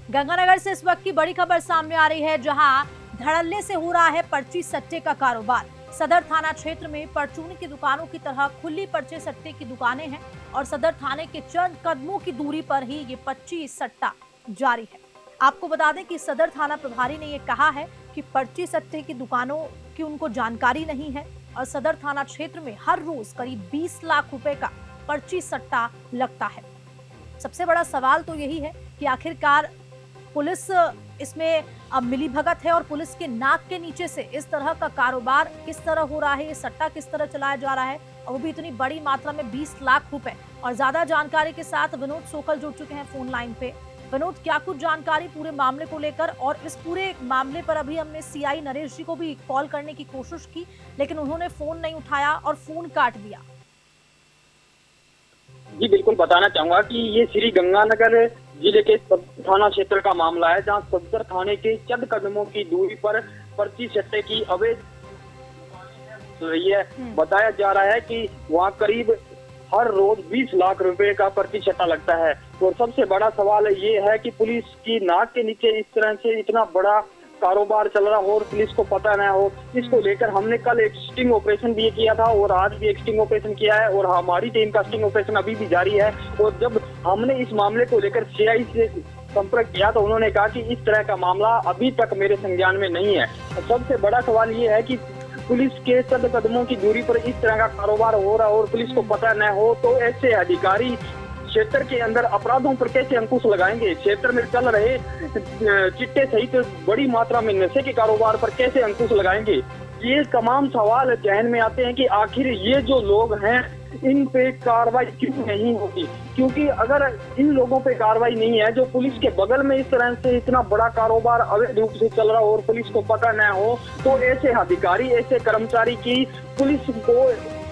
गंगानगर से इस वक्त की बड़ी खबर सामने आ रही है, जहां धड़ल्ले से हो रहा है पर्ची सट्टे का कारोबार। सदर थाना क्षेत्र में परचूनी की दुकानों की तरह खुली पर्चे सट्टे की दुकानें हैं और सदर थाने के चंद कदमों की दूरी पर ही ये पर्ची सट्टा जारी है। आपको बता दें कि सदर थाना प्रभारी ने ये कहा है कि पर्ची सट्टे की दुकानों की उनको जानकारी नहीं है और सदर थाना क्षेत्र में हर रोज करीब 20 लाख रुपए का पर्ची सट्टा लगता है। सबसे बड़ा सवाल तो यही है कि आखिरकार पुलिस इसमें अब मिली भगत है और पुलिस के नाक के नीचे से इस तरह का कारोबार किस तरह हो रहा है, ये सट्टा किस तरह चलाया जा रहा है, और वो भी इतनी बड़ी मात्रा में 20 लाख रुपए। और ज्यादा जानकारी के साथ विनोद सोकल जुड़ चुके हैं फोन लाइन पे। विनोद, क्या कुछ जानकारी पूरे मामले को लेकर? और इस पूरे मामले पर अभी हमने सीआई नरेश जी को भी कॉल करने की कोशिश की, लेकिन उन्होंने फोन नहीं उठाया और फोन काट दिया। जी बिल्कुल, बताना चाहूंगा कि ये श्री गंगानगर जिले के थाना क्षेत्र का मामला है, जहां सदर थाने के चंद कदमों की दूरी पर पर्ची सट्टे की अवैध रही है। बताया जा रहा है कि वहां करीब हर रोज 20 लाख रुपए का पर्ची सट्टा लगता है। और सबसे बड़ा सवाल ये है कि पुलिस की नाक के नीचे इस तरह से इतना बड़ा कारोबार चल रहा हो और पुलिस को पता न हो। इसको लेकर हमने कल एक स्टिंग ऑपरेशन भी किया था और आज भी एक स्टिंग ऑपरेशन किया है और हमारी टीम का स्टिंग ऑपरेशन अभी भी जारी है। और जब हमने इस मामले को लेकर सीआई से संपर्क किया तो उन्होंने कहा कि इस तरह का मामला अभी तक मेरे संज्ञान में नहीं है। सबसे बड़ा सवाल ये है कि पुलिस के चंद कदमों की दूरी पर इस तरह का कारोबार हो रहा हो और पुलिस को पता न हो, तो ऐसे अधिकारी क्षेत्र के अंदर अपराधों पर कैसे अंकुश लगाएंगे? क्षेत्र में चल रहे चिट्टे सहित बड़ी मात्रा में नशे के कारोबार पर कैसे अंकुश लगाएंगे? ये तमाम सवाल जहन में आते हैं कि आखिर ये जो लोग हैं इन पे कार्रवाई क्यों नहीं होती? क्योंकि अगर इन लोगों पे कार्रवाई नहीं है, जो पुलिस के बगल में इस तरह से इतना बड़ा कारोबार अवैध रूप से चल रहा हो और पुलिस को पता न हो, तो ऐसे अधिकारी, ऐसे कर्मचारी की पुलिस को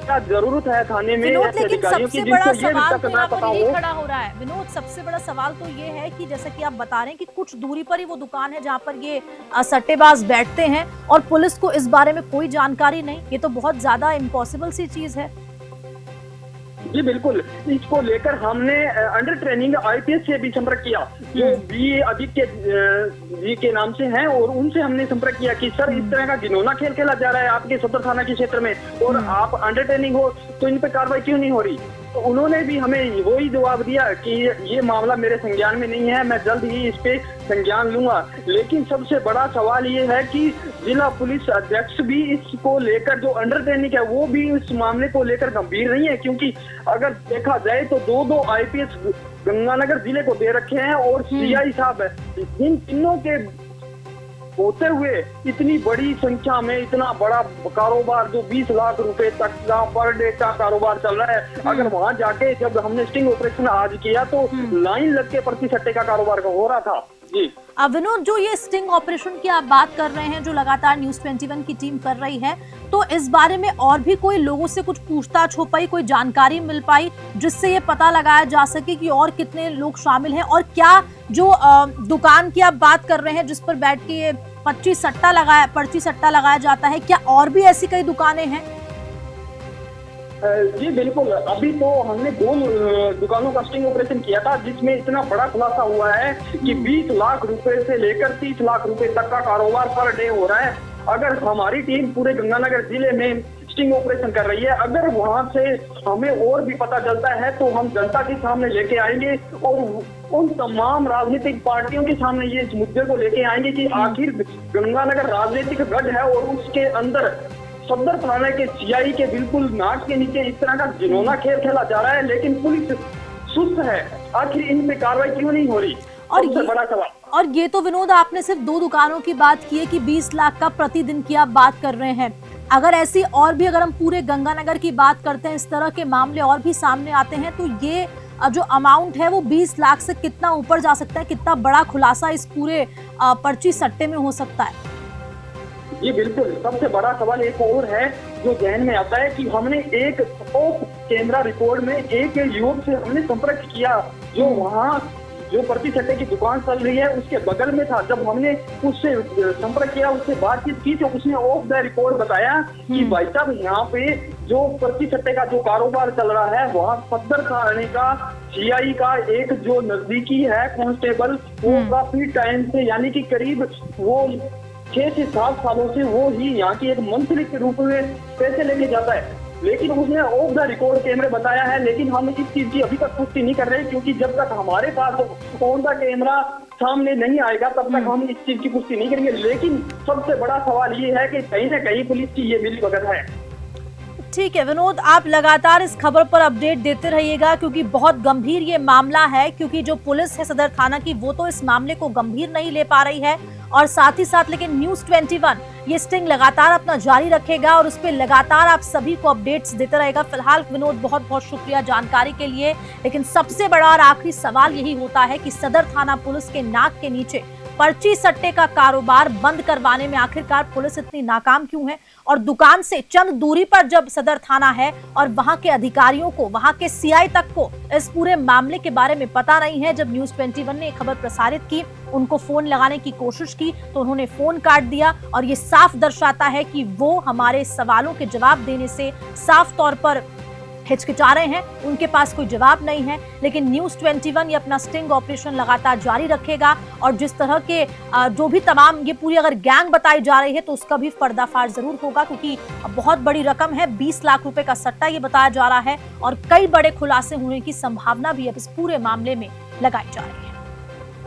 क्या जरूरत है थाने में ऐसे अधिकारियों की जिनको ये तक ना पता हो? खड़ा हो रहा है विनोद, सबसे बड़ा सवाल तो ये है कि जैसा कि आप बता रहे हैं कि कुछ दूरी पर ही वो दुकान है जहां पर ये सट्टेबाज बैठते हैं और पुलिस को इस बारे में कोई जानकारी नहीं। ये तो बहुत ज्यादा इम्पॉसिबल सी चीज है। जी बिल्कुल, इसको लेकर हमने अंडर ट्रेनिंग आईपीएस से भी संपर्क किया, जो बी आदित्य जी के नाम से हैं, और उनसे हमने संपर्क किया कि सर इस तरह का घिनौना खेल खेला जा रहा है आपके सदर थाना के क्षेत्र में और आप अंडर ट्रेनिंग हो तो इन पे कार्रवाई क्यों नहीं हो रही? तो उन्होंने भी हमें वही जवाब दिया कि ये मामला मेरे संज्ञान में नहीं है, मैं जल्द ही इस पे संज्ञान लूंगा। लेकिन सबसे बड़ा सवाल ये है कि जिला पुलिस अध्यक्ष भी इसको लेकर, जो अंडर ट्रेनिंग है, वो भी इस मामले को लेकर गंभीर नहीं है। क्योंकि अगर देखा जाए तो दो आईपीएस गंगानगर जिले को दे रखे हैं और सीआई साहब है, इन तीनों के होते हुए इतनी बड़ी संख्या में इतना बड़ा कारोबार जो 20 लाख रुपए तक का पर डे का कारोबार चल रहा है, अगर वहां जाके जब हमने स्टिंग ऑपरेशन आज किया तो लाइन लग के पर्ची सट्टे का कारोबार हो रहा था। जी विनोद, जो ये स्टिंग ऑपरेशन की आप बात कर रहे हैं, जो लगातार न्यूज़ 21 की टीम कर रही है, तो इस बारे में और भी कोई लोगों से कुछ पूछताछ हो पाई, कोई जानकारी मिल पाई जिससे ये पता लगाया जा सके कि और कितने लोग शामिल हैं? और क्या जो दुकान की आप बात कर रहे हैं जिस पर बैठ के ये पर्ची सट्टा लगाया जाता है, क्या और भी ऐसी कई दुकानें हैं? जी बिल्कुल, अभी तो हमने 2 दुकानों का स्टिंग ऑपरेशन किया था जिसमें इतना बड़ा खुलासा हुआ है कि 20 लाख रुपए से लेकर 30 लाख रुपए तक का कारोबार पर डे हो रहा है। अगर हमारी टीम पूरे गंगानगर जिले में स्टिंग ऑपरेशन कर रही है, अगर वहां से हमें और भी पता चलता है तो हम जनता के सामने लेके आएंगे और उन तमाम राजनीतिक पार्टियों के सामने ये इस मुद्दे को लेके आएंगे कि आखिर गंगानगर राजनीतिक गढ़ है और उसके अंदर सदर थाने के सीआई के बिल्कुल नाक के नीचे इस तरह का घिनौना खेल खेला जा रहा है, लेकिन पुलिस सुस्त है। आखिर इन पे कार्रवाई क्यों नहीं हो रही? और सबसे बड़ा सवाल। और ये तो विनोद, आपने सिर्फ 2 दुकानों की बात की है कि 20 लाख का प्रतिदिन की आप बात कर रहे हैं। अगर ऐसी और भी, अगर हम पूरे गंगानगर की बात करते हैं, इस तरह के मामले और भी सामने आते हैं, तो ये जो अमाउंट है वो 20 लाख से कितना ऊपर जा सकता है? कितना बड़ा खुलासा इस पूरे पर्ची सट्टे में हो सकता है? जी बिल्कुल, सबसे बड़ा सवाल एक और है जो जहन में आता है कि हमने एक ऑफ कैमरा रिकॉर्ड में एक युवक से हमने संपर्क किया जो वहाँ जो पर्ची सट्टे की दुकान चल रही है उसके बगल में था। जब हमने उससे संपर्क किया, उससे बातचीत की, तो उसने ऑफ द रिकॉर्ड बताया कि भाई साहब यहाँ पे जो पर्ची सट्टे का जो कारोबार चल रहा है वहाँ सदर थाने का सीआई का एक जो नजदीकी है कांस्टेबल, वो काफी टाइम से यानी कि करीब वो 6 से 7 सालों से वो ही यहाँ की एक मंत्री के रूप में पैसे लेके जाता है, लेकिन उसने ऑफ द रिकॉर्ड कैमरे बताया है। लेकिन हम इस चीज की अभी तक पुष्टि नहीं कर रहे, क्योंकि जब तक हमारे पास ऑन द कैमरा सामने नहीं आएगा तब तक हम इस चीज की पुष्टि नहीं करेंगे। लेकिन सबसे बड़ा सवाल ये है कि कहीं ना कहीं पुलिस की ये मिलीभगत है। ठीक है विनोद, आप लगातार इस खबर पर अपडेट देते रहिएगा, क्योंकि बहुत गंभीर ये मामला है। क्योंकि जो पुलिस है सदर थाना की, वो तो इस मामले को गंभीर नहीं ले पा रही है, और साथ ही साथ लेकिन न्यूज़ 21 ये स्टिंग लगातार अपना जारी रखेगा और उस पर लगातार आप सभी को अपडेट्स देता रहेगा। फिलहाल विनोद बहुत बहुत शुक्रिया जानकारी के लिए। लेकिन सबसे बड़ा और आखिरी सवाल यही होता है कि सदर थाना पुलिस के नाक के नीचे पर्ची सट्टे का कारोबार बंद करवाने में आखिरकार पुलिस इतनी नाकाम क्यों है, और दुकान से चंद दूरी पर जब सदर थाना है और वहां के अधिकारियों को, वहां के सीआई तक को इस पूरे मामले के बारे में पता नहीं है। जब न्यूज़ 21 ने खबर प्रसारित की, उनको फोन लगाने की कोशिश की तो उन्होंने फोन काट दिया, और ये साफ दर्शाता है कि वो हमारे सवालों के जवाब देने से साफ तौर पर हिचकिचा रहे हैं, उनके पास कोई जवाब नहीं है। लेकिन न्यूज़ 21 ये अपना स्टिंग ऑपरेशन लगातार जारी रखेगा, और जिस तरह के जो भी तमाम ये पूरी अगर गैंग बताई जा रही है तो उसका भी पर्दाफाश जरूर होगा, क्योंकि बहुत बड़ी रकम है, 20 लाख रुपए का सट्टा ये बताया जा रहा है, और कई बड़े खुलासे होने की संभावना भी अब इस पूरे मामले में लगाई जा रही है।